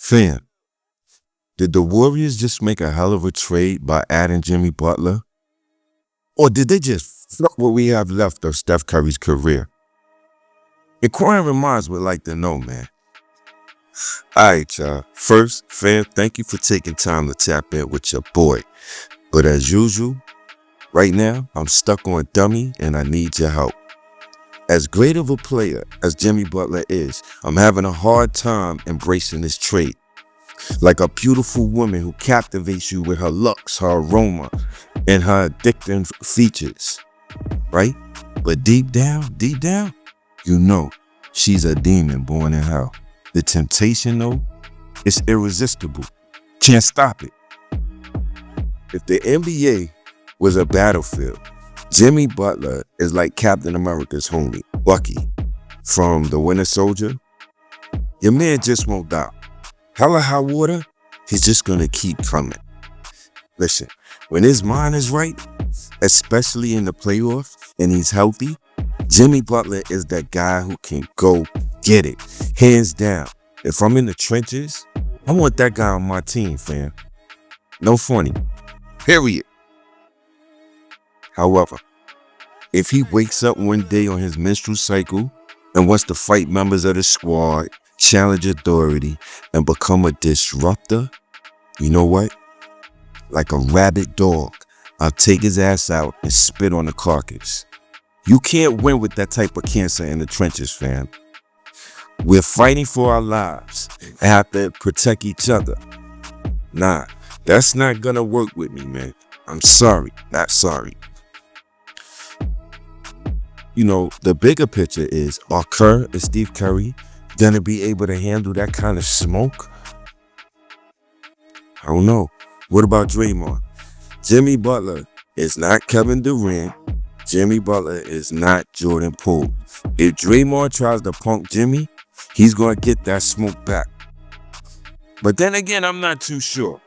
Fam, did the Warriors just make a hell of a trade by adding Jimmy Butler? Or did they just fuck what we have left of Steph Curry's career? Inquiring minds would like to know, man. Alright, y'all. First, fam, thank you for taking time to tap in with your boy. But as usual, right now, I'm stuck on dummy and I need your help. As great of a player as Jimmy Butler is, I'm having a hard time embracing this trait. Like a beautiful woman who captivates you with her looks, her aroma, and her addicting features, right? But deep down, you know she's a demon born in hell. The temptation, though, is irresistible. Can't stop it. If the NBA was a battlefield, Jimmy Butler is like Captain America's homie, Bucky, from The Winter Soldier. Your man just won't die. Hell or high water, he's just gonna keep coming. Listen, when his mind is right, especially in the playoffs, and he's healthy, Jimmy Butler is that guy who can go get it, hands down. If I'm in the trenches, I want that guy on my team, fam. No funny. Period. However, if he wakes up one day on his menstrual cycle and wants to fight members of the squad, challenge authority, and become a disruptor, you know what? Like a rabid dog, I'll take his ass out and spit on the carcass. You can't win with that type of cancer in the trenches, fam. We're fighting for our lives and have to protect each other. Nah, that's not gonna work with me, man. I'm sorry, not sorry. You know, the bigger picture is, are Kerr and Steve Curry gonna be able to handle that kind of smoke? I don't know. What about Draymond? Jimmy Butler is not Kevin Durant. Jimmy Butler is not Jordan Poole. If Draymond tries to punk Jimmy, he's gonna get that smoke back. But then again, I'm not too sure,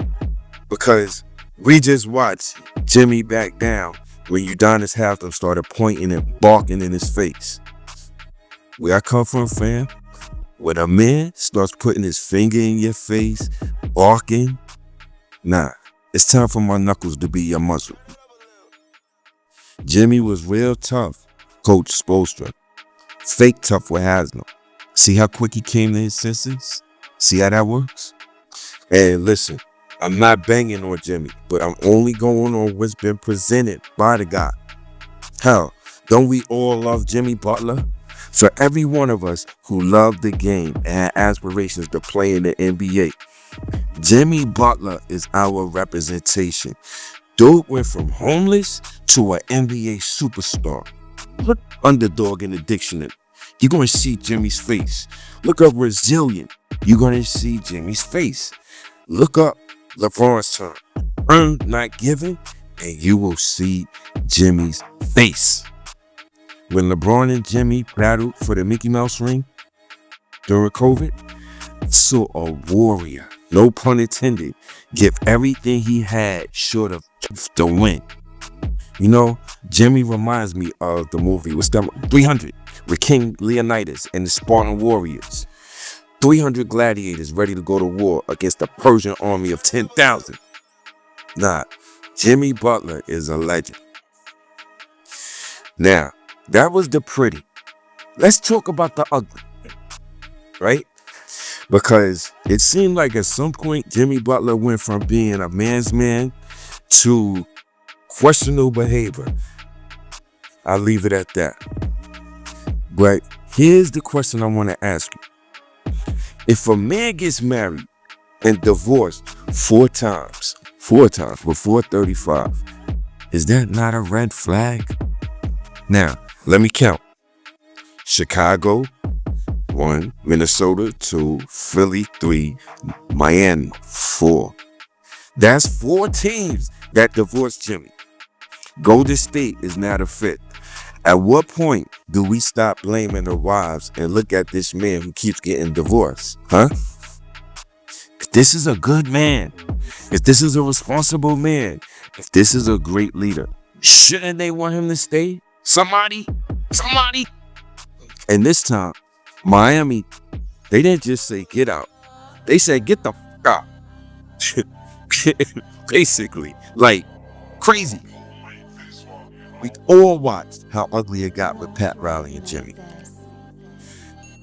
because we just watched Jimmy back down when Udonis Haslem started pointing and barking in his face. Where I come from, fam, when a man starts putting his finger in your face, barking, nah, it's time for my knuckles to be your muzzle. Jimmy was real tough, Coach Spoelstra. Fake tough with Haslem. See how quick he came to his senses? See how that works? And listen, I'm not banging on Jimmy, but I'm only going on what's been presented by the guy. Hell, don't we all love Jimmy Butler? For every one of us who loved the game and had aspirations to play in the NBA, Jimmy Butler is our representation. Dude went from homeless to an NBA superstar. Look underdog in the dictionary. You're going to see Jimmy's face. Look up resilient. You're going to see Jimmy's face. Look up LeBron's term, earn not given, and you will see Jimmy's face. When LeBron and Jimmy battled for the Mickey Mouse ring during COVID, I saw a warrior, no pun intended, give everything he had short of the win. You know, Jimmy reminds me of the movie, what's that, 300, with King Leonidas and the Spartan warriors. 300 gladiators ready to go to war against the Persian army of 10,000. Nah, Jimmy Butler is a legend. Now, that was the pretty. Let's talk about the ugly, right? Because it seemed like at some point Jimmy Butler went from being a man's man to questionable behavior. I'll leave it at that. But here's the question I want to ask you. If a man gets married and divorced four times before 35, is that not a red flag? Now, let me count. Chicago, 1, Minnesota, 2, Philly, 3, Miami, 4. That's 4 teams that divorced Jimmy. Golden State is not a fit. At what point do we stop blaming the wives and look at this man who keeps getting divorced? Huh? If this is a good man, if this is a responsible man, if this is a great leader, shouldn't they want him to stay? Somebody. And this time, Miami, they didn't just say get out. They said, get the fuck out. Basically, like crazy. We all watched how ugly it got with Pat Riley and Jimmy.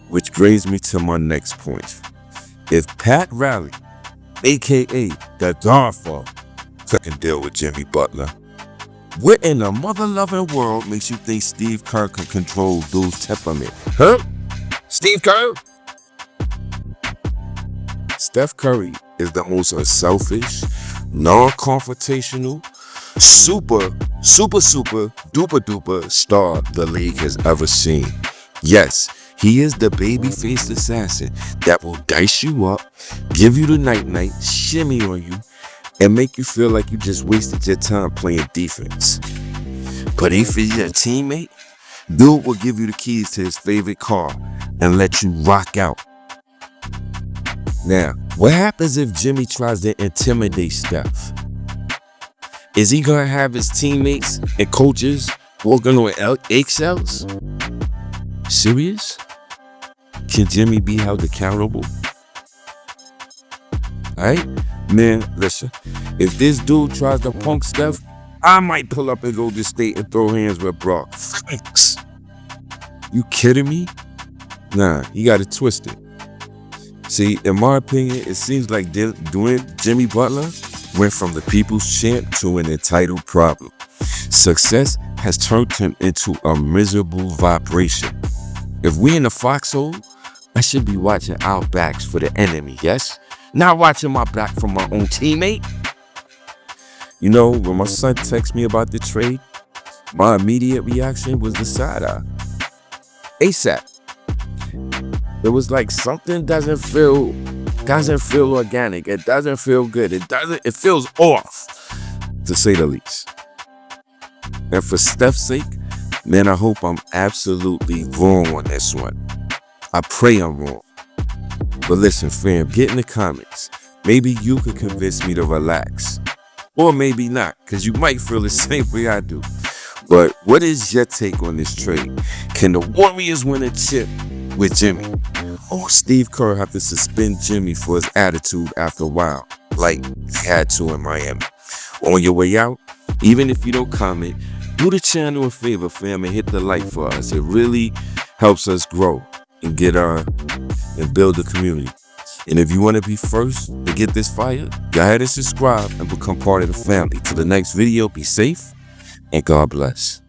Which brings me to my next point. If Pat Riley, aka the Godfather, couldn't deal with Jimmy Butler, what in the mother-loving world makes you think Steve Kerr can control those temperament? Huh? Steve Kerr? Steph Curry is the most unselfish, non-confrontational, super duper star the league has ever seen. Yes, he is the baby-faced assassin that will dice you up, give you the night-night, shimmy on you, and make you feel like you just wasted your time playing defense. But if he's your teammate, dude will give you the keys to his favorite car and let you rock out. Now, what happens if Jimmy tries to intimidate Steph? Is he gonna have his teammates and coaches walking on eggshells? Serious? Can Jimmy be held accountable? Alright? Man, listen, if this dude tries to punk Steph, I might pull up and go to state and throw hands with Brock. Thanks. You kidding me? Nah, you got it twisted. See, in my opinion, it seems like doing Jimmy Butler went from the people's champ to an entitled problem. Success has turned him into a miserable vibration. If we in the foxhole, I should be watching our backs for the enemy, yes? Not watching my back from my own teammate. You know, when my son texted me about the trade, my immediate reaction was the side eye. ASAP. It was like something doesn't feel organic. It doesn't feel good. It feels off, to say the least. And for Steph's sake, man, I hope I'm absolutely wrong on this one. I pray I'm wrong. But listen, fam, get in the comments. Maybe you could convince me to relax. Or maybe not, because you might feel the same way I do. But what is your take on this trade? Can the Warriors win a chip with Jimmy? Or Steve Kerr have to suspend Jimmy for his attitude after a while, like he had to in Miami? On your way out, even if you don't comment, do the channel a favor, fam, and hit the like for us. It really helps us grow and and build the community. And if you want to be first to get this fire, go ahead and subscribe and become part of the family. Till the next video, be safe and God bless.